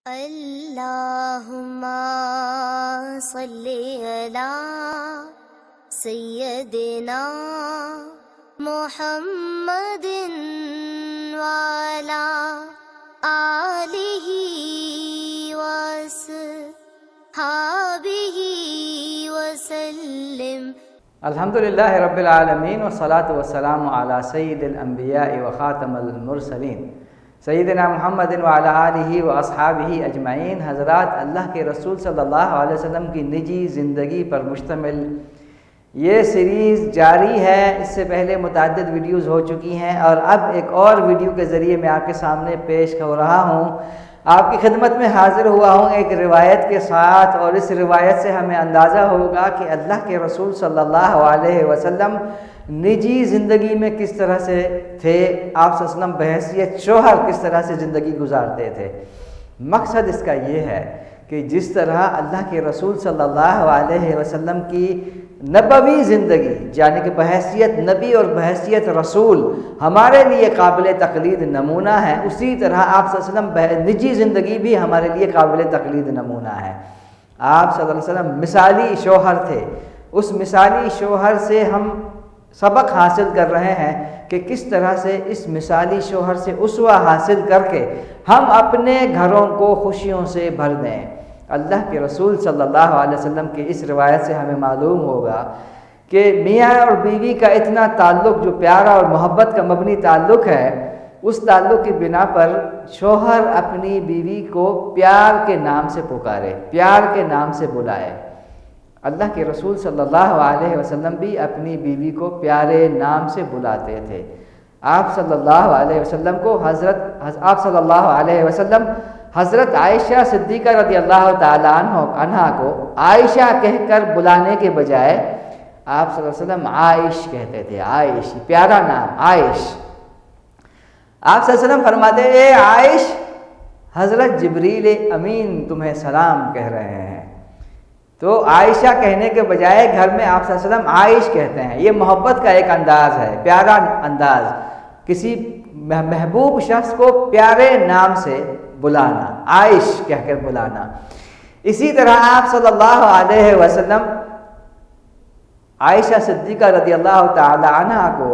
اللہم صلی علی سیدنا محمد وعلی آلہ وصحبہ وسلم۔ الحمدللہ رب العالمین والصلاة والسلام علی سید الانبیاء وخاتم المرسلین سیدنا محمد وعلی آلہ واصحابہ اجمعین۔ حضرات، اللہ کے رسول صلی اللہ علیہ وسلم کی نجی زندگی پر مشتمل یہ سیریز جاری ہے۔ اس سے پہلے متعدد ویڈیوز ہو چکی ہیں اور اب ایک اور ویڈیو کے ذریعے میں آپ کے سامنے پیش ہو رہا ہوں، آپ کی خدمت میں حاضر ہوا ہوں ایک روایت کے ساتھ، اور اس روایت سے ہمیں اندازہ ہوگا کہ اللہ کے رسول صلی اللہ علیہ وسلم نجی زندگی میں کس طرح سے تھے، آپ صلی اللہ علیہ وسلم بحیثیت شوہر کس طرح سے زندگی گزارتے تھے۔ مقصد اس کا یہ ہے کہ جس طرح اللہ کے رسول صلی اللہ علیہ وسلم کی نبوی زندگی یعنی کہ بحیثیت نبی اور بحیثیت رسول ہمارے لیے قابل تقلید نمونہ ہے، اسی طرح آپ صلی اللہ علیہ وسلم نجی زندگی بھی ہمارے لیے قابل تقلید نمونہ ہے۔ آپ صلی اللہ علیہ وسلم مثالی شوہر تھے، اس مثالی شوہر سے ہم سبق حاصل کر رہے ہیں کہ کس طرح سے اس مثالی شوہر سے اسوہ حاصل کر کے ہم اپنے گھروں کو خوشیوں سے بھر دیں۔ اللہ کے رسول صلی اللہ علیہ وسلم کی اس روایت سے ہمیں معلوم ہوگا کہ میاں اور بیوی کا اتنا تعلق جو پیارا اور محبت کا مبنی تعلق ہے، اس تعلق کی بنا پر شوہر اپنی بیوی کو پیار کے نام سے پکارے، پیار کے نام سے بلائے۔ اللہ کے رسول صلی اللہ علیہ وسلم بھی اپنی بیوی کو پیارے نام سے بلاتے تھے۔ آپ صلی اللہ علیہ وسلم کو حضرت عائشہ صدیقہ رضی اللہ تعالیٰ عنہا کو عائشہ کہہ کر بلانے کے بجائے آپ صلی اللہ علیہ وسلم عائش کہتے تھے۔ عائش، پیارا نام عائش۔ آپ صلی اللہ علیہ وسلم فرماتے ہیں، اے عائش، حضرت جبریل امین تمہیں سلام کہہ رہے ہیں۔ تو عائشہ کہنے کے بجائے گھر میں آپ صلی اللہ علیہ وسلم عائش کہتے ہیں۔ یہ محبت کا ایک انداز ہے، پیارا انداز، کسی محبوب شخص کو پیارے نام سے بلانا، عائش کہہ کر بلانا۔ اسی طرح آپ صلی اللہ علیہ وسلم عائشہ صدیقہ رضی اللہ تعالی عنہا کو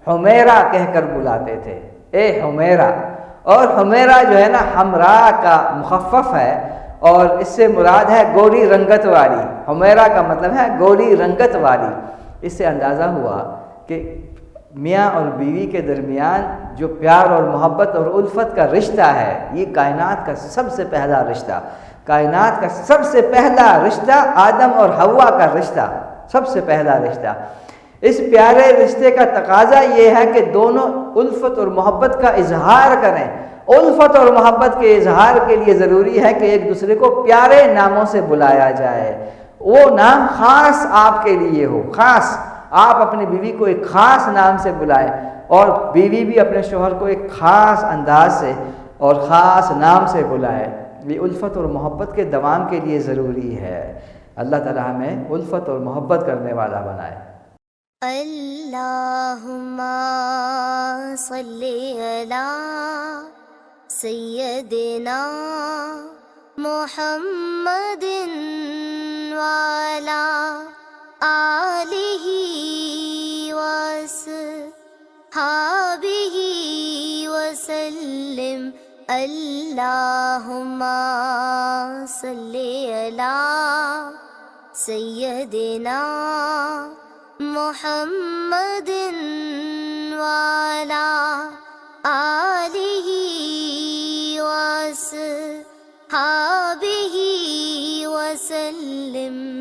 حمیرہ کہہ کر بلاتے تھے، اے حمیرہ۔ اور حمیرہ جو ہے نا حمراء کا مخفف ہے، اور اس سے مراد ہے گوری رنگت والی۔ حمیرہ کا مطلب ہے گوری رنگت والی۔ اس سے اندازہ ہوا کہ میاں اور بیوی کے درمیان جو پیار اور محبت اور الفت کا رشتہ ہے، یہ کائنات کا سب سے پہلا رشتہ، کائنات کا سب سے پہلا رشتہ آدم اور حوا کا رشتہ، سب سے پہلا رشتہ۔ اس پیارے رشتے کا تقاضا یہ ہے کہ دونوں الفت اور محبت کا اظہار کریں۔ الفت اور محبت کے اظہار کے لیے ضروری ہے کہ ایک دوسرے کو پیارے ناموں سے بلایا جائے، وہ نام خاص آپ کے لیے ہو، خاص آپ اپنی بیوی کو ایک خاص نام سے بلائیں، اور بیوی بھی اپنے شوہر کو ایک خاص انداز سے اور خاص نام سے بلائے۔ یہ الفت اور محبت کے دوام کے لیے ضروری ہے۔ اللہ تعالی ہمیں الفت اور محبت کرنے والا بنائے۔ اللہم صلی علی سیدنا محمد وعلی آلہ وصحبہ وسلم۔ اللہم صلی علی سیدنا محمد وعلی آلہ وصحبہ وسلم۔